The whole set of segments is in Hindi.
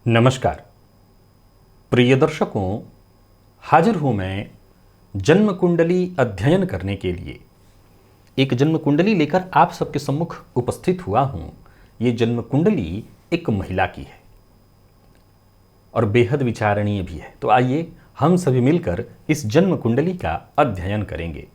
नमस्कार प्रिय दर्शकों, हाजिर हूँ मैं जन्म कुंडली अध्ययन करने के लिए। एक जन्म कुंडली लेकर आप सबके सम्मुख उपस्थित हुआ हूँ। ये जन्म कुंडली एक महिला की है और बेहद विचारणीय भी है। तो आइए हम सभी मिलकर इस जन्म कुंडली का अध्ययन करेंगे।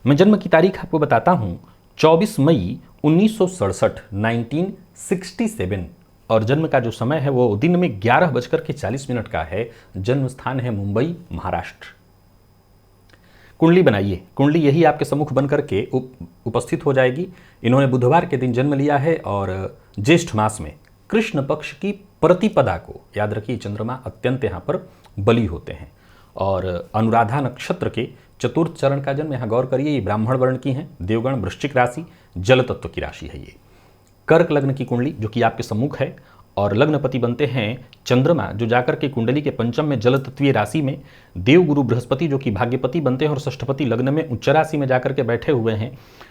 मैं जन्म की तारीख आपको बताता हूँ, 24 मई 1967 1967, और जन्म का जो समय है वो दिन में 11:40 का है। जन्म स्थान है मुंबई, महाराष्ट्र। कुंडली बनाइए। कुंडली यही आपके सम्मुख बन करके उपस्थित हो जाएगी। इन्होंने बुधवार के दिन जन्म लिया है और ज्येष्ठ मास में कृष्ण पक्ष की प्रतिपदा को, याद रखिए चंद्रमा अत्यंत यहाँ पर बली होते हैं, और अनुराधा नक्षत्र के चतुर्थ चरण का जन्म। यहाँ गौर करिए, ये ब्राह्मण वर्ण की हैं, देवगण वृश्चिक राशि, जल तत्व की राशि है ये। कर्क लग्न की कुंडली जो कि आपके सम्मुख है, और लग्नपति बनते हैं चंद्रमा, जो जाकर के कुंडली के पंचम में जल तत्वीय राशि में, देवगुरु बृहस्पति जो कि भाग्यपति बनते हैं और षष्ठपति लग्न में उच्च राशि में जाकर के बैठे हुए हैं,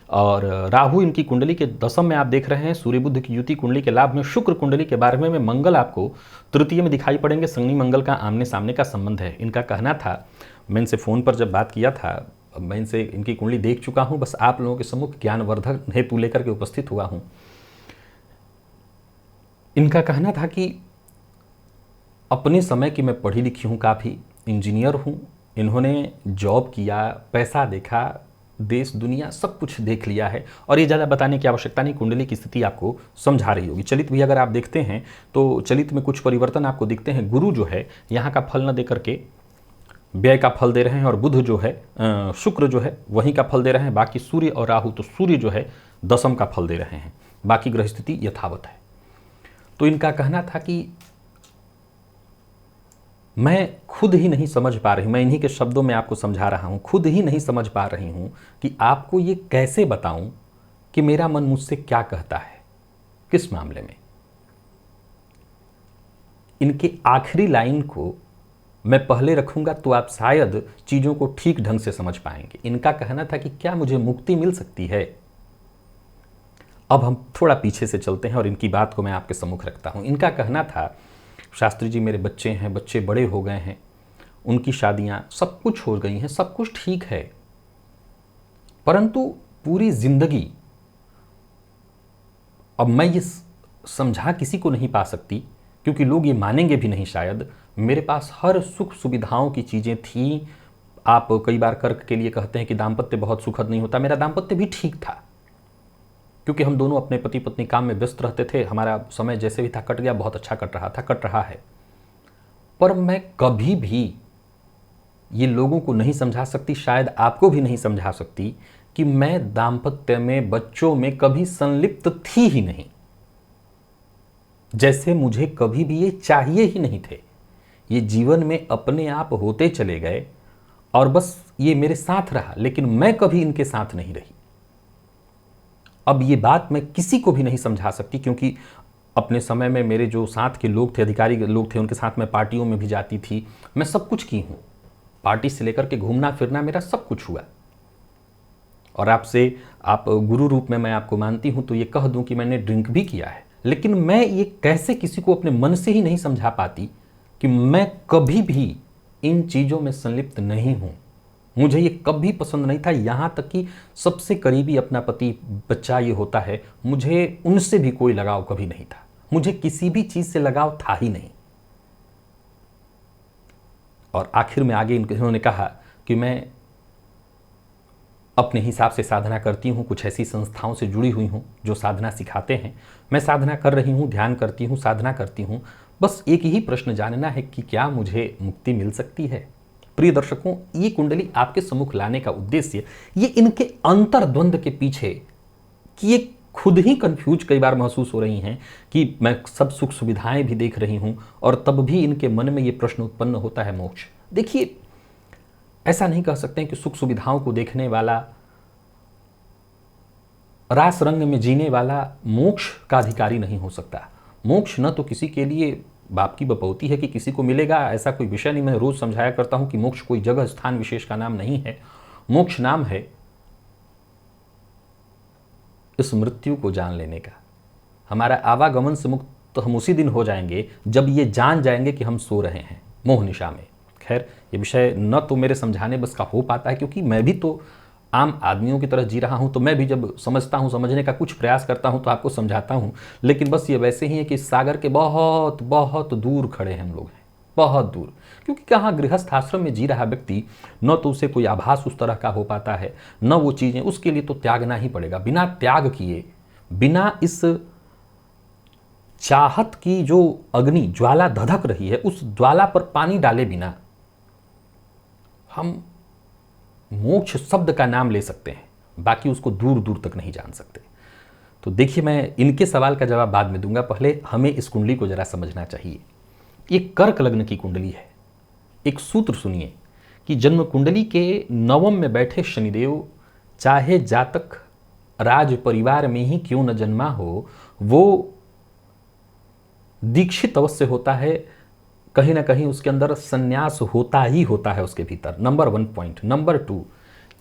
और राहु इनकी कुंडली के दशम में आप देख रहे हैं। सूर्य बुध की युति कुंडली के लाभ में, शुक्र कुंडली के 12वें में, मंगल आपको तृतीय में दिखाई पड़ेंगे। शनि मंगल का आमने सामने का संबंध है। इनका कहना था, मैं इनसे फ़ोन पर जब बात किया था, मैं इनसे इनकी कुंडली देख चुका हूँ, बस आप लोगों के सम्मुख ज्ञानवर्धक हेतु लेकर के उपस्थित हुआ हूँ। इनका कहना था कि अपने समय की मैं पढ़ी लिखी हूँ, काफ़ी इंजीनियर हूँ। इन्होंने जॉब किया, पैसा देखा, देश दुनिया सब कुछ देख लिया है, और ये ज़्यादा बताने की आवश्यकता नहीं, कुंडली की स्थिति आपको समझा रही होगी। चलित भी अगर आप देखते हैं तो चलित में कुछ परिवर्तन आपको दिखते हैं। गुरु जो है यहाँ का फल न दे करके व्यय का फल दे रहे हैं, और बुध जो है, शुक्र जो है वहीं का फल दे रहे हैं। बाकी सूर्य और राहु, तो सूर्य जो है दशम का फल दे रहे हैं, बाकी ग्रह स्थिति यथावत है। तो इनका कहना था कि मैं खुद ही नहीं समझ पा रही, मैं इन्हीं के शब्दों में आपको समझा रहा हूं, खुद ही नहीं समझ पा रही हूं कि आपको ये कैसे बताऊं कि मेरा मन मुझसे क्या कहता है, किस मामले में। इनके आखिरी लाइन को मैं पहले रखूंगा तो आप शायद चीजों को ठीक ढंग से समझ पाएंगे। इनका कहना था कि क्या मुझे मुक्ति मिल सकती है। अब हम थोड़ा पीछे से चलते हैं और इनकी बात को मैं आपके सम्मुख रखता हूं। इनका कहना था, शास्त्री जी मेरे बच्चे हैं, बच्चे बड़े हो गए हैं, उनकी शादियां सब कुछ हो गई हैं, सब कुछ ठीक है, परंतु पूरी जिंदगी अब मैं ये समझा किसी को नहीं पा सकती, क्योंकि लोग ये मानेंगे भी नहीं शायद। मेरे पास हर सुख सुविधाओं की चीज़ें थी। आप कई बार कर्क के लिए कहते हैं कि दाम्पत्य बहुत सुखद नहीं होता, मेरा दाम्पत्य भी ठीक था, क्योंकि हम दोनों अपने पति पत्नी काम में व्यस्त रहते थे। हमारा समय जैसे भी था कट गया, बहुत अच्छा कट रहा था, कट रहा है। पर मैं कभी भी ये लोगों को नहीं समझा सकती, शायद आपको भी नहीं समझा सकती, कि मैं दाम्पत्य में, बच्चों में कभी संलिप्त थी ही नहीं, जैसे मुझे कभी भी ये चाहिए ही नहीं थे। ये जीवन में अपने आप होते चले गए और बस ये मेरे साथ रहा, लेकिन मैं कभी इनके साथ नहीं रही। अब ये बात मैं किसी को भी नहीं समझा सकती, क्योंकि अपने समय में मेरे जो साथ के लोग थे, अधिकारी लोग थे, उनके साथ मैं पार्टियों में भी जाती थी, मैं सब कुछ की हूँ। पार्टी से लेकर के घूमना फिरना मेरा सब कुछ हुआ। और आपसे, आप गुरु रूप में मैं आपको मानती हूँ तो ये कह दूँ कि मैंने ड्रिंक भी किया है, लेकिन मैं ये कैसे किसी को अपने मन से ही नहीं समझा पाती कि मैं कभी भी इन चीज़ों में संलिप्त नहीं हूँ। मुझे ये कभी पसंद नहीं था। यहाँ तक कि सबसे करीबी अपना पति बच्चा ये होता है, मुझे उनसे भी कोई लगाव कभी नहीं था। मुझे किसी भी चीज़ से लगाव था ही नहीं। और आखिर में आगे इन्होंने कहा कि मैं अपने हिसाब से साधना करती हूँ, कुछ ऐसी संस्थाओं से जुड़ी हुई हूँ जो साधना सिखाते हैं। मैं साधना कर रही हूँ, ध्यान करती हूँ, साधना करती हूँ। बस एक ही प्रश्न जानना है कि क्या मुझे मुक्ति मिल सकती है। प्रिय दर्शकों, ये कुंडली आपके सम्मुख लाने का उद्देश्य, ये इनके अंतर्द्वंद के पीछे कि ये खुद ही कंफ्यूज कई बार महसूस हो रही हैं कि मैं सब सुख सुविधाएं भी देख रही हूं, और तब भी इनके मन में ये प्रश्न उत्पन्न होता है, मोक्ष। देखिए, ऐसा नहीं कह सकते कि सुख सुविधाओं को देखने वाला, रास रंग में जीने वाला मोक्ष का अधिकारी नहीं हो सकता। मोक्ष न तो किसी के लिए बाप की बपौती है कि किसी को मिलेगा, ऐसा कोई विषय नहीं। मैं रोज समझाया करता हूं कि मोक्ष कोई जगह स्थान विशेष का नाम नहीं है। मोक्ष नाम है इस मृत्यु को जान लेने का, हमारा आवागमन से मुक्त तो हम उसी दिन हो जाएंगे जब ये जान जाएंगे कि हम सो रहे हैं मोह निशा में। खैर, ये विषय न तो मेरे समझाने बस का हो पाता है, क्योंकि मैं भी तो आम आदमियों की तरह जी रहा हूँ, तो मैं भी जब समझता हूँ, समझने का कुछ प्रयास करता हूँ तो आपको समझाता हूँ। लेकिन बस ये वैसे ही है कि सागर के बहुत बहुत दूर खड़े हैं हम लोग, हैं बहुत दूर। क्योंकि कहाँ गृहस्थ आश्रम में जी रहा व्यक्ति, न तो उसे कोई आभास उस तरह का हो पाता है, न वो चीज़ें, उसके लिए तो त्यागना ही पड़ेगा। बिना त्याग किए, बिना इस चाहत की जो अग्नि ज्वाला धधक रही है, उस ज्वाला पर पानी डाले बिना हम मोक्ष शब्द का नाम ले सकते हैं, बाकी उसको दूर दूर तक नहीं जान सकते। तो देखिए, मैं इनके सवाल का जवाब बाद में दूंगा, पहले हमें इस कुंडली को जरा समझना चाहिए। ये कर्क लग्न की कुंडली है। एक सूत्र सुनिए कि जन्म कुंडली के नवम में बैठे शनिदेव, चाहे जातक राज परिवार में ही क्यों न जन्मा हो, वो दीक्षित अवश्य होता है, कहीं ना कहीं उसके अंदर संन्यास होता ही होता है उसके भीतर। Number 1 point. नंबर 2,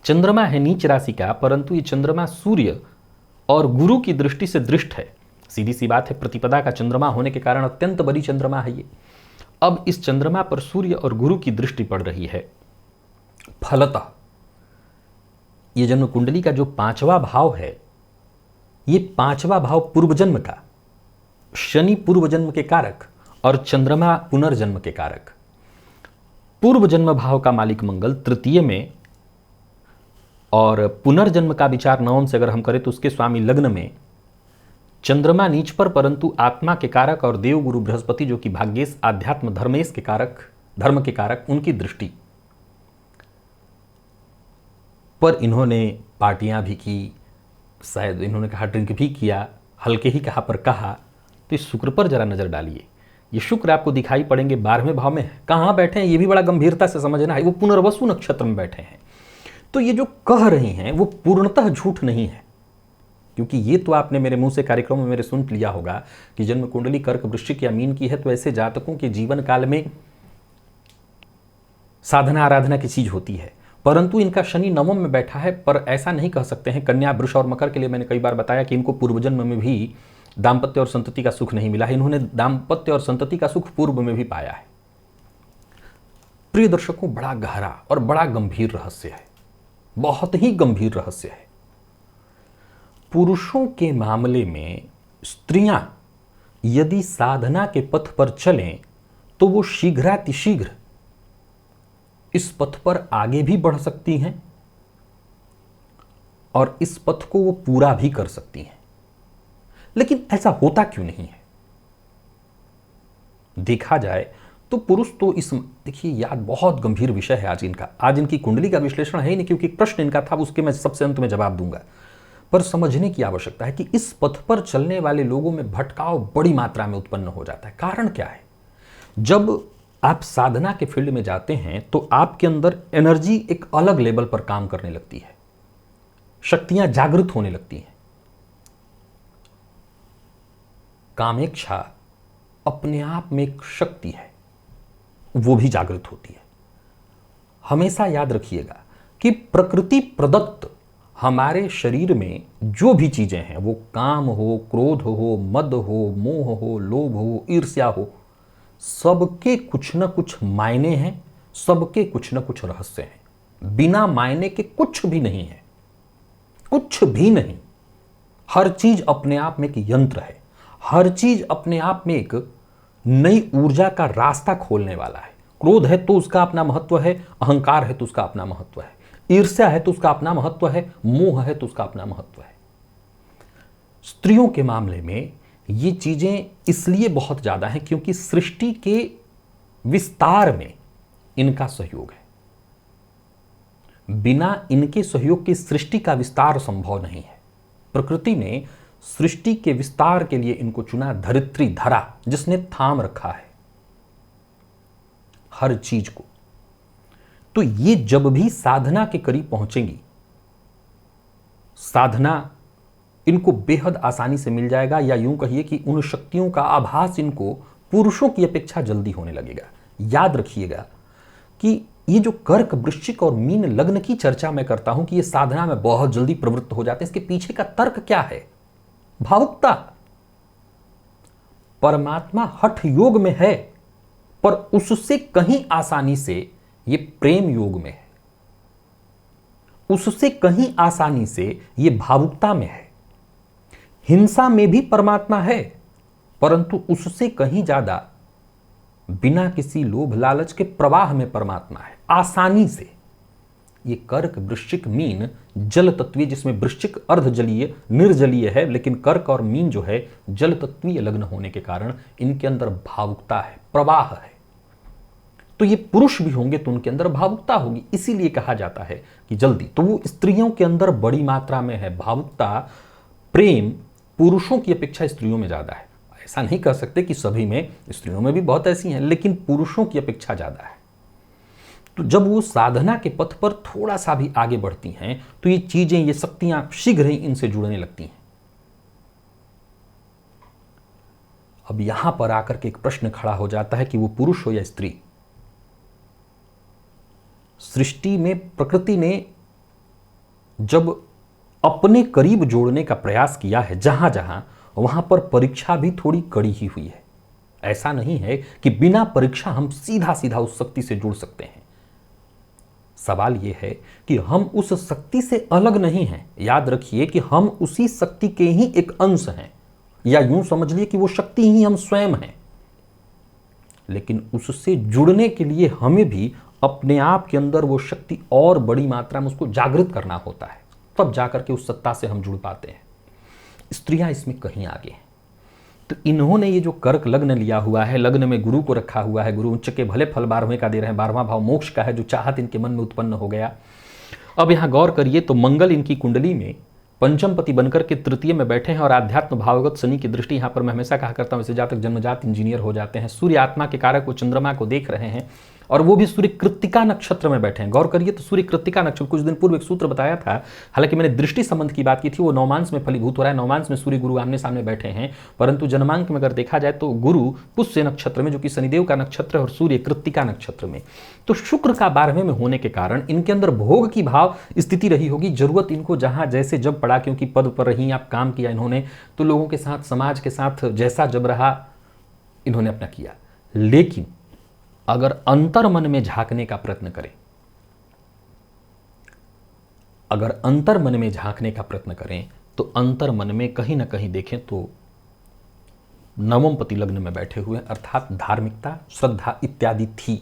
चंद्रमा है नीच राशि का, परंतु ये चंद्रमा सूर्य और गुरु की दृष्टि से दृष्ट है। सीधी सी बात है, प्रतिपदा का चंद्रमा होने के कारण अत्यंत बड़ी चंद्रमा है ये। अब इस चंद्रमा पर सूर्य और गुरु की दृष्टि पड़ रही है। फलतः ये जन्म कुंडली का जो 5वां भाव है, ये 5वां भाव पूर्व जन्म का, शनि पूर्व जन्म के कारक और चंद्रमा पुनर्जन्म के कारक। पूर्व जन्म भाव का मालिक मंगल तृतीय में, और पुनर्जन्म का विचार नवम से अगर हम करें तो उसके स्वामी लग्न में। चंद्रमा नीच पर, परंतु आत्मा के कारक और देव गुरु बृहस्पति जो कि भाग्येश आध्यात्म धर्मेश के कारक, धर्म के कारक, उनकी दृष्टि पर इन्होंने पार्टियां भी की, शायद इन्होंने कहा ड्रिंक भी किया, हल्के ही कहा पर कहा। तो इस शुक्र पर जरा नजर डालिए। ये शुक्र आपको दिखाई पड़ेंगे 12वें भाव में। कहाँ बैठे हैं ये भी बड़ा गंभीरता से समझना है। वो पुनर्वसु नक्षत्र में बैठे हैं। तो ये जो कह रही हैं वो पूर्णतः झूठ नहीं है, क्योंकि ये तो आपने मेरे मुंह से कार्यक्रम में मेरे सुन लिया होगा कि जन्म कुंडली कर्क वृश्चिक या मीन की है, तो ऐसे जातकों के जीवन काल में साधना आराधना की चीज होती है। परंतु इनका शनि नवम में बैठा है, पर ऐसा नहीं कह सकते हैं। कन्या, वृष और मकर के लिए मैंने कई बार बताया कि इनको पूर्व जन्म में भी दाम्पत्य और संतति का सुख नहीं मिला है। इन्होंने दाम्पत्य और संतति का सुख पूर्व में भी पाया है। प्रिय दर्शकों, बड़ा गहरा और बड़ा गंभीर रहस्य है, बहुत ही गंभीर रहस्य है। पुरुषों के मामले में स्त्रियां यदि साधना के पथ पर चलें तो वो शीघ्रातिशीघ्र इस पथ पर आगे भी बढ़ सकती हैं और इस पथ को वो पूरा भी कर सकती हैं। लेकिन ऐसा होता क्यों नहीं है? देखा जाए तो पुरुष तो इस, देखिए यार, बहुत गंभीर विषय है आज इनका। आज इनकी कुंडली का विश्लेषण है ही नहीं, क्योंकि प्रश्न इनका था, उसके मैं सबसे अंत में जवाब दूंगा। पर समझने की आवश्यकता है कि इस पथ पर चलने वाले लोगों में भटकाव बड़ी मात्रा में उत्पन्न हो जाता है। कारण क्या है? जब आप साधना के फील्ड में जाते हैं तो आपके अंदर एनर्जी एक अलग लेवल पर काम करने लगती है, शक्तियां जागृत होने लगती हैं। कामेच्छा अपने आप में एक शक्ति है, वो भी जागृत होती है। हमेशा याद रखिएगा कि प्रकृति प्रदत्त हमारे शरीर में जो भी चीजें हैं, वो काम हो, क्रोध हो, मद हो, मोह हो, लोभ हो, ईर्ष्या हो, सबके कुछ न कुछ मायने हैं, सबके कुछ न कुछ रहस्य हैं। बिना मायने के कुछ भी नहीं है, कुछ भी नहीं। हर चीज अपने आप में एक यंत्र है, हर चीज अपने आप में एक नई ऊर्जा का रास्ता खोलने वाला है। क्रोध है तो उसका अपना महत्व है, अहंकार है तो उसका अपना महत्व है, ईर्ष्या है तो उसका अपना महत्व है, मोह है तो उसका अपना महत्व है। स्त्रियों के मामले में ये चीजें इसलिए बहुत ज्यादा हैं क्योंकि सृष्टि के विस्तार में इनका सहयोग है। बिना इनके सहयोग के सृष्टि का विस्तार संभव नहीं है। प्रकृति ने सृष्टि के विस्तार के लिए इनको चुना, धरित्री, धरा, जिसने थाम रखा है हर चीज को। तो ये जब भी साधना के करीब पहुंचेंगी, साधना इनको बेहद आसानी से मिल जाएगा, या यूं कहिए कि उन शक्तियों का आभास इनको पुरुषों की अपेक्षा जल्दी होने लगेगा। याद रखिएगा कि ये जो कर्क, वृश्चिक और मीन लग्न की चर्चा मैं करता हूं कि ये साधना में बहुत जल्दी प्रवृत्त हो जाते हैं, इसके पीछे का तर्क क्या है? भावुकता। परमात्मा हठ योग में है, पर उससे कहीं आसानी से ये प्रेम योग में है, उससे कहीं आसानी से ये भावुकता में है। हिंसा में भी परमात्मा है, परंतु उससे कहीं ज्यादा बिना किसी लोभ लालच के प्रवाह में परमात्मा है, आसानी से। ये कर्क, वृश्चिक, मीन जल तत्वीय, जिसमें वृश्चिक अर्ध जलीय निर्जलीय है, लेकिन कर्क और मीन जो है जल तत्वीय लग्न होने के कारण इनके अंदर भावुकता है, प्रवाह है। तो ये पुरुष भी होंगे तो उनके अंदर भावुकता होगी, इसीलिए कहा जाता है कि जल्दी। तो वो स्त्रियों के अंदर बड़ी मात्रा में है भावुकता, प्रेम पुरुषों की अपेक्षा स्त्रियों में ज्यादा है। ऐसा नहीं कह सकते कि सभी में, स्त्रियों में भी बहुत ऐसी हैं, लेकिन पुरुषों की अपेक्षा ज्यादा है। तो जब वो साधना के पथ पर थोड़ा सा भी आगे बढ़ती हैं तो ये चीजें, ये शक्तियां शीघ्र ही इनसे जुड़ने लगती हैं। अब यहां पर आकर के एक प्रश्न खड़ा हो जाता है कि वो पुरुष हो या स्त्री। सृष्टि में प्रकृति ने जब अपने करीब जोड़ने का प्रयास किया है जहां जहां, वहां पर परीक्षा भी थोड़ी कड़ी ही हुई है। ऐसा नहीं है कि बिना परीक्षा हम सीधा सीधा उस शक्ति से जुड़ सकते हैं। सवाल यह है कि हम उस शक्ति से अलग नहीं हैं। याद रखिए कि हम उसी शक्ति के ही एक अंश हैं, या यूं समझ लिए कि वो शक्ति ही हम स्वयं हैं। लेकिन उससे जुड़ने के लिए हमें भी अपने आप के अंदर वो शक्ति और बड़ी मात्रा में उसको जागृत करना होता है, तब जाकर के उस सत्ता से हम जुड़ पाते हैं। स्त्रियां इसमें कहीं आगे हैं। तो इन्होंने ये जो कर्क लग्न लिया हुआ है, लग्न में गुरु को रखा हुआ है, गुरु उच्च के भले फल 12वें का दे रहे हैं, 12वां भाव मोक्ष का है, जो चाहत इनके मन में उत्पन्न हो गया। अब यहां गौर करिए तो मंगल इनकी कुंडली में पंचम पति बनकर के तृतीय में बैठे हैं, और आध्यात्म भावगत शनि की दृष्टि, यहां पर मैं हमेशा कहा करता हूं, ऐसे जातक जन्मजात इंजीनियर हो जाते हैं। सूर्य आत्मा के कारक को चंद्रमा को देख रहे हैं, और वो भी सूर्य कृत्तिका नक्षत्र में बैठे हैं। गौर करिए तो सूर्य कृत्तिका नक्षत्र, कुछ दिन पूर्व एक सूत्र बताया था, हालांकि मैंने दृष्टि संबंध की बात की थी, वो नवमांश में फलीभूत हो रहा है। नवमांश में सूर्य गुरु आमने सामने बैठे हैं, परंतु जन्मांक में अगर देखा जाए तो गुरु पुष्य नक्षत्र में, जो कि शनिदेव का नक्षत्र है, और सूर्य कृत्तिका नक्षत्र में। तो शुक्र का 12वें में होने के कारण इनके अंदर भोग की भाव स्थिति रही होगी। जरूरत इनको जहां जैसे जब पड़ा, क्योंकि पद पर रही, आप काम किया इन्होंने, तो लोगों के साथ, समाज के साथ जैसा जब रहा इन्होंने अपना किया। लेकिन अगर अंतर मन में झांकने का प्रयत्न करें, अगर अंतर मन में झांकने का प्रयत्न करें तो अंतर मन में कहीं ना कहीं देखें तो नवम पति लग्न में बैठे हुए, अर्थात धार्मिकता, श्रद्धा इत्यादि थी।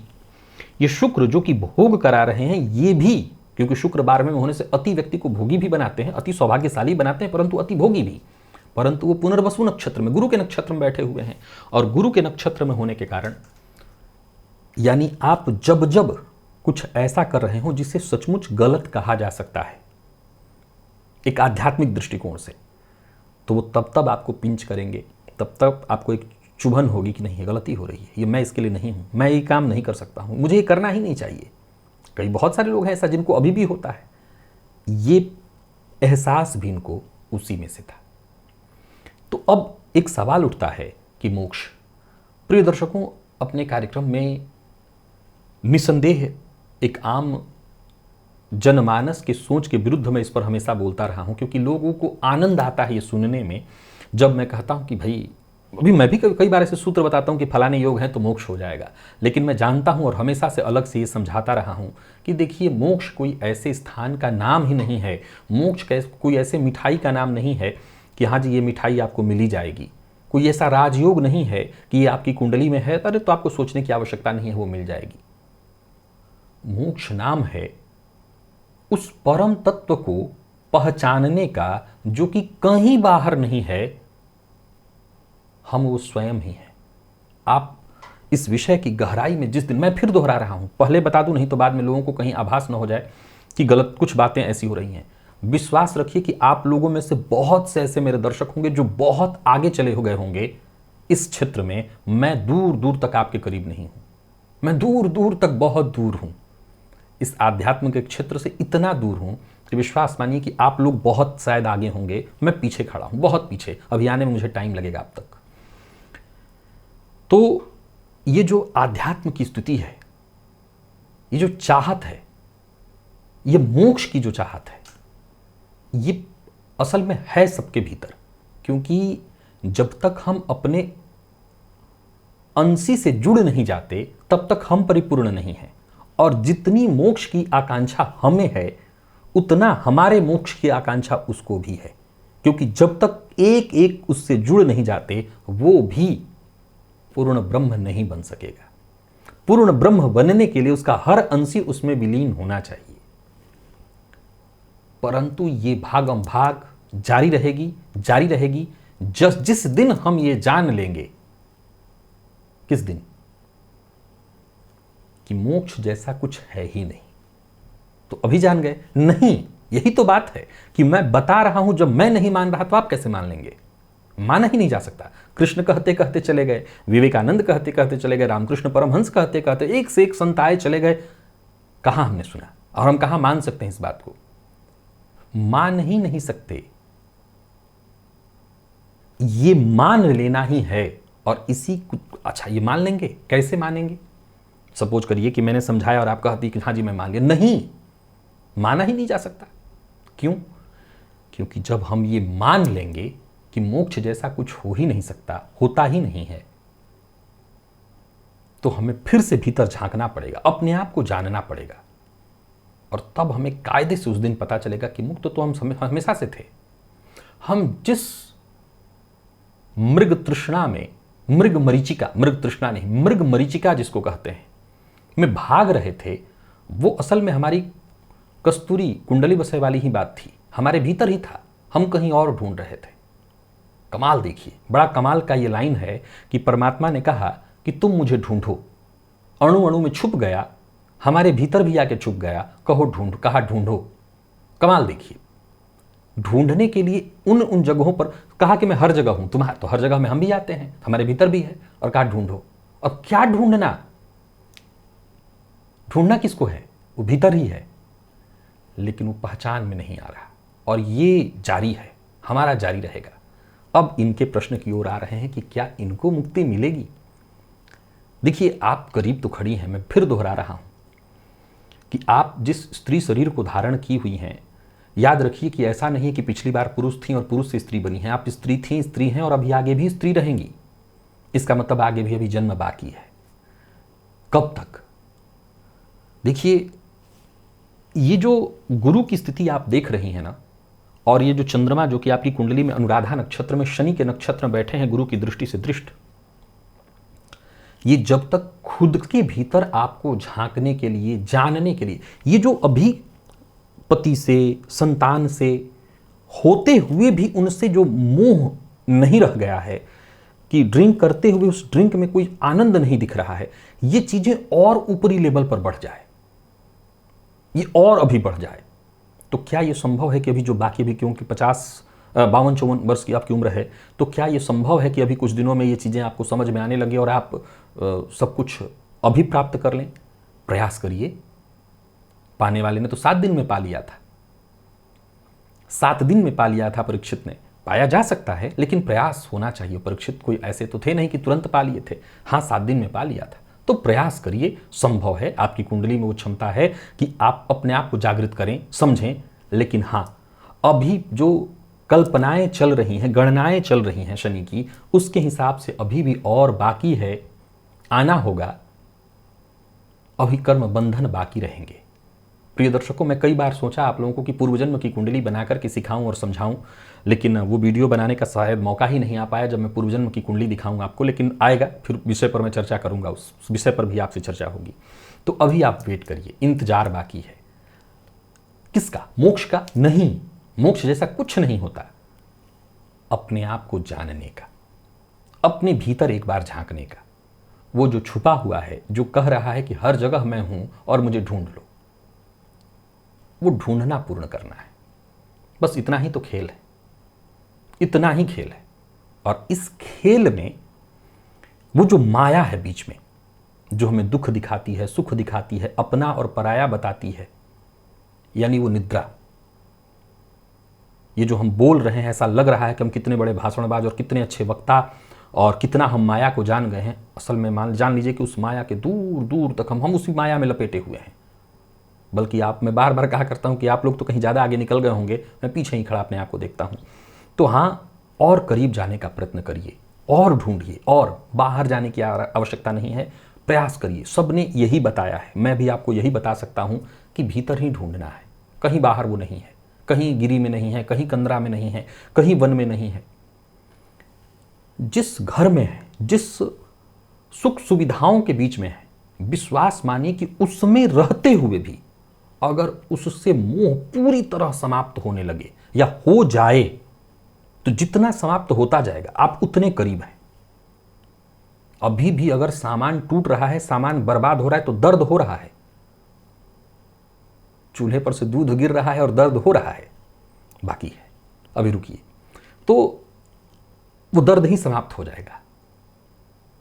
ये शुक्र जो कि भोग करा रहे हैं, ये भी, क्योंकि शुक्र 12वें में होने से अति व्यक्ति को भोगी भी बनाते हैं, अति सौभाग्यशाली बनाते हैं, परंतु अति भोगी भी। परंतु वो पुनर्वसु नक्षत्र में, गुरु के नक्षत्र में बैठे हुए हैं, और गुरु के नक्षत्र में होने के कारण, यानी आप जब जब कुछ ऐसा कर रहे हो जिसे सचमुच गलत कहा जा सकता है एक आध्यात्मिक दृष्टिकोण से, तो वो तब तब आपको पिंच करेंगे, तब तब आपको एक चुभन होगी कि नहीं, ये गलती हो रही है, ये मैं इसके लिए नहीं हूं, मैं ये काम नहीं कर सकता हूं, मुझे ये करना ही नहीं चाहिए। कई बहुत सारे लोग हैं ऐसा जिनको अभी भी होता है। ये एहसास भी इनको उसी में से था। तो अब एक सवाल उठता है कि मोक्ष, प्रिय दर्शकों, अपने कार्यक्रम में निसंदेह एक आम जनमानस के सोच के विरुद्ध मैं इस पर हमेशा बोलता रहा हूं, क्योंकि लोगों को आनंद आता है ये सुनने में जब मैं कहता हूं कि भाई, अभी मैं भी कई बार ऐसे सूत्र बताता हूं कि फलाने योग हैं तो मोक्ष हो जाएगा। लेकिन मैं जानता हूं और हमेशा से अलग से ये समझाता रहा हूं कि देखिए, मोक्ष कोई ऐसे स्थान का नाम ही नहीं है, मोक्ष कोई ऐसे मिठाई का नाम नहीं है कि हाँ जी ये मिठाई आपको मिली जाएगी। कोई ऐसा राजयोग नहीं है कि ये आपकी कुंडली में है, अरे तो आपको सोचने की आवश्यकता नहीं है, वो मिल जाएगी। मोक्ष नाम है उस परम तत्व को पहचानने का जो कि कहीं बाहर नहीं है, हम वो स्वयं ही हैं। आप इस विषय की गहराई में जिस दिन, मैं फिर दोहरा रहा हूं, पहले बता दूं नहीं तो बाद में लोगों को कहीं आभास न हो जाए कि गलत कुछ बातें ऐसी हो रही हैं। विश्वास रखिए कि आप लोगों में से बहुत से ऐसे मेरे दर्शक होंगे जो बहुत आगे चले हो गए होंगे इस क्षेत्र में। मैं दूर दूर तक आपके करीब नहीं हूं, मैं दूर दूर तक बहुत दूर हूं, इस आध्यात्म के क्षेत्र से इतना दूर हूं कि विश्वास मानिए कि आप लोग बहुत शायद आगे होंगे, मैं पीछे खड़ा हूं, बहुत पीछे, अभी आने में मुझे टाइम लगेगा आप तक। तो ये जो आध्यात्म की स्थिति है, ये जो चाहत है, ये मोक्ष की जो चाहत है, ये असल में है सबके भीतर। क्योंकि जब तक हम अपने अंशी से जुड़ नहीं जाते तब तक हम परिपूर्ण नहीं हैं। और जितनी मोक्ष की आकांक्षा हमें है उतना हमारे मोक्ष की आकांक्षा उसको भी है, क्योंकि जब तक एक एक उससे जुड़ नहीं जाते वो भी पूर्ण ब्रह्म नहीं बन सकेगा। पूर्ण ब्रह्म बनने के लिए उसका हर अंशी उसमें विलीन होना चाहिए। परंतु ये भागम भाग जारी रहेगी जिस दिन हम ये जान लेंगे, किस दिन, कि मोक्ष जैसा कुछ है ही नहीं, तो अभी जान गए नहीं। यही तो बात है कि मैं बता रहा हूं, जब मैं नहीं मान रहा तो आप कैसे मान लेंगे? माना ही नहीं जा सकता। कृष्ण कहते कहते चले गए, विवेकानंद कहते कहते चले गए, रामकृष्ण परमहंस कहते कहते एक से एक संत आए चले गए। कहां हमने सुना और हम कहां मान सकते हैं इस बात को? मान ही नहीं सकते। ये मान लेना ही है। और इसी को अच्छा ये मान लेंगे, कैसे मानेंगे? सपोज करिए कि मैंने समझाया और आप कहती कि हाँ जी मैं मान लिया। नहीं, माना ही नहीं जा सकता। क्यों? क्योंकि जब हम ये मान लेंगे कि मोक्ष जैसा कुछ हो ही नहीं सकता, होता ही नहीं है, तो हमें फिर से भीतर झांकना पड़ेगा, अपने आप को जानना पड़ेगा। और तब हमें कायदे से उस दिन पता चलेगा कि मुक्त तो हम हमेशा से थे। हम जिस मृग तृष्णा में, मृग मरीचिका जिसको कहते हैं, में भाग रहे थे, वो असल में हमारी कस्तूरी कुंडली बसे वाली ही बात थी। हमारे भीतर ही था, हम कहीं और ढूंढ रहे थे। कमाल देखिए, बड़ा कमाल का ये लाइन है कि परमात्मा ने कहा कि तुम मुझे ढूंढो। अणु अणु में छुप गया, हमारे भीतर भी आके छुप गया। कहा ढूंढो। कमाल देखिए, ढूंढने के लिए उन जगहों पर कहा कि मैं हर जगह हूं। तुम्हारा तो हर जगह में हम भी आते हैं, हमारे भीतर भी है। और कहा ढूंढो। और क्या ढूंढना? ढूंढना किसको है? वो भीतर ही है, लेकिन वो पहचान में नहीं आ रहा। और ये जारी है, हमारा जारी रहेगा। अब इनके प्रश्न की ओर आ रहे हैं कि क्या इनको मुक्ति मिलेगी? देखिए, आप करीब तो खड़ी हैं, मैं फिर दोहरा रहा हूं कि आप जिस स्त्री शरीर को धारण की हुई हैं, याद रखिए कि ऐसा नहीं कि पिछली बार पुरुष थी और पुरुष से स्त्री बनी है। आप स्त्री थी, स्त्री हैं और अभी आगे भी स्त्री रहेंगी। इसका मतलब आगे भी अभी जन्म बाकी है। कब तक? देखिए, ये जो गुरु की स्थिति आप देख रही हैं ना, और ये जो चंद्रमा जो कि आपकी कुंडली में अनुराधा नक्षत्र में शनि के नक्षत्र में बैठे हैं, गुरु की दृष्टि से दृष्ट, ये जब तक खुद के भीतर आपको झांकने के लिए, जानने के लिए, ये जो अभी पति से, संतान से होते हुए भी उनसे जो मोह नहीं रह गया है, कि ड्रिंक करते हुए उस ड्रिंक में कोई आनंद नहीं दिख रहा है, ये चीजें और ऊपरी लेवल पर बढ़ जाए, ये और अभी बढ़ जाए, तो क्या ये संभव है कि अभी जो बाकी भी, क्योंकि 52-54 वर्ष की आपकी उम्र है, तो क्या ये संभव है कि अभी कुछ दिनों में ये चीज़ें आपको समझ में आने लगे और आप सब कुछ अभी प्राप्त कर लें? प्रयास करिए। पाने वाले ने तो 7 दिन में पा लिया था, 7 दिन में पा लिया था परीक्षित ने। पाया जा सकता है, लेकिन प्रयास होना चाहिए। परीक्षित कोई ऐसे तो थे नहीं कि तुरंत पा लिए थे। हाँ, 7 दिन में पा लिया था। तो प्रयास करिए, संभव है। आपकी कुंडली में वो क्षमता है कि आप अपने आप को जागृत करें, समझें। लेकिन हाँ, अभी जो कल्पनाएं चल रही हैं, गणनाएं चल रही हैं शनि की, उसके हिसाब से अभी भी और बाकी है, आना होगा। अभी कर्म बंधन बाकी रहेंगे। प्रिय दर्शकों, मैं कई बार सोचा आप लोगों को कि पूर्व जन्म की कुंडली बनाकर के सिखाऊं और समझाऊं, लेकिन वो वीडियो बनाने का शायद मौका ही नहीं आ पाया जब मैं पूर्व जन्म की कुंडली दिखाऊं आपको। लेकिन आएगा, फिर विषय पर मैं चर्चा करूंगा, उस विषय पर भी आपसे चर्चा होगी। तो अभी आप वेट करिए, इंतजार बाकी है। किसका? मोक्ष का? नहीं, मोक्ष जैसा कुछ नहीं होता। अपने आप को जानने का, अपने भीतर एक बार झांकने का। वो जो छुपा हुआ है, जो कह रहा है कि हर जगह मैं हूं और मुझे ढूंढ लो, वो ढूंढना पूर्ण करना है। बस इतना ही तो खेल है, इतना ही खेल है। और इस खेल में वो जो माया है बीच में, जो हमें दुख दिखाती है, सुख दिखाती है, अपना और पराया बताती है, यानी वो निद्रा। ये जो हम बोल रहे हैं, ऐसा लग रहा है कि हम कितने बड़े भाषणबाज और कितने अच्छे वक्ता और कितना हम माया को जान गए हैं। असल में जान लीजिए कि उस माया के दूर दूर तक हम उसी माया में लपेटे हुए हैं। बल्कि मैं बार बार कहा करता हूं कि आप लोग तो कहीं ज़्यादा आगे निकल गए होंगे, मैं पीछे ही खड़ा अपने आप को देखता हूं। तो हाँ, और करीब जाने का प्रयत्न करिए, और ढूंढिए, और बाहर जाने की आवश्यकता नहीं है, प्रयास करिए। सब ने यही बताया है, मैं भी आपको यही बता सकता हूं कि भीतर ही ढूंढना है, कहीं बाहर वो नहीं है, कहीं गिरी में नहीं है, कहीं कंदरा में नहीं है, कहीं वन में नहीं है। जिस घर में है, जिस सुख सुविधाओं के बीच में है, विश्वास मानिए कि उसमें रहते हुए भी अगर उससे मोह पूरी तरह समाप्त होने लगे या हो जाए, तो जितना समाप्त होता जाएगा आप उतने करीब हैं। अभी भी अगर सामान टूट रहा है, सामान बर्बाद हो रहा है, तो दर्द हो रहा है। चूल्हे पर से दूध गिर रहा है और दर्द हो रहा है, बाकी है, अभी रुकिए, तो वो दर्द ही समाप्त हो जाएगा।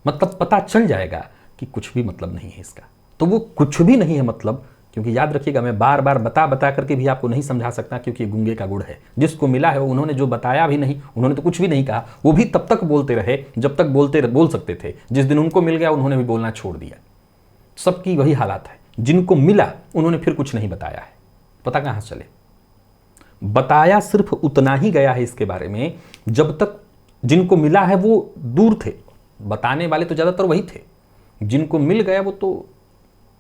मतलब पता चल जाएगा कि कुछ भी मतलब नहीं है इसका। तो वो कुछ भी नहीं है मतलब, क्योंकि याद रखिएगा, मैं बार बार बता करके भी आपको नहीं समझा सकता, क्योंकि ये गूंगे का गुड़ है। जिसको मिला है उन्होंने जो बताया भी नहीं, उन्होंने तो कुछ भी नहीं कहा, वो भी तब तक बोलते रहे जब तक बोल सकते थे। जिस दिन उनको मिल गया उन्होंने भी बोलना छोड़ दिया। सबकी वही हालात है, जिनको मिला उन्होंने फिर कुछ नहीं बताया है, पता कहां से चले। बताया सिर्फ उतना ही गया है इसके बारे में, जब तक जिनको मिला है वो दूर थे, बताने वाले तो ज्यादातर वही थे। जिनको मिल गया वो तो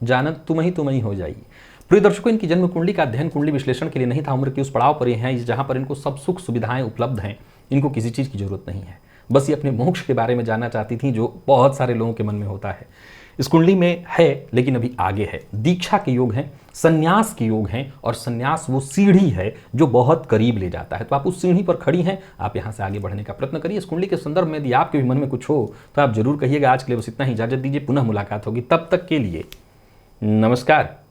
जानत तुम ही हो जाएगी। प्रिय दर्शकों, इनकी जन्म कुंडली का अध्ययन कुंडली विश्लेषण के लिए नहीं था। उम्र के उस पड़ाव पर ये हैं जहां पर इनको सब सुख सुविधाएं उपलब्ध हैं, इनको किसी चीज की जरूरत नहीं है। बस ये अपने मोक्ष के बारे में जानना चाहती थी, जो बहुत सारे लोगों के मन में होता है। इस कुंडली में है, लेकिन अभी आगे है। दीक्षा के योग हैं, संन्यास के योग हैं, और संन्यास वो सीढ़ी है जो बहुत करीब ले जाता है। तो आप उस सीढ़ी पर खड़ी हैं, आप यहां से आगे बढ़ने का प्रयत्न करिए। इस कुंडली के संदर्भ में यदि आपके भी मन में कुछ हो तो आप जरूर कहिएगा। आज के लिए बस इतना ही, इजाजत दीजिए, पुनः मुलाकात होगी। तब तक के लिए नमस्कार।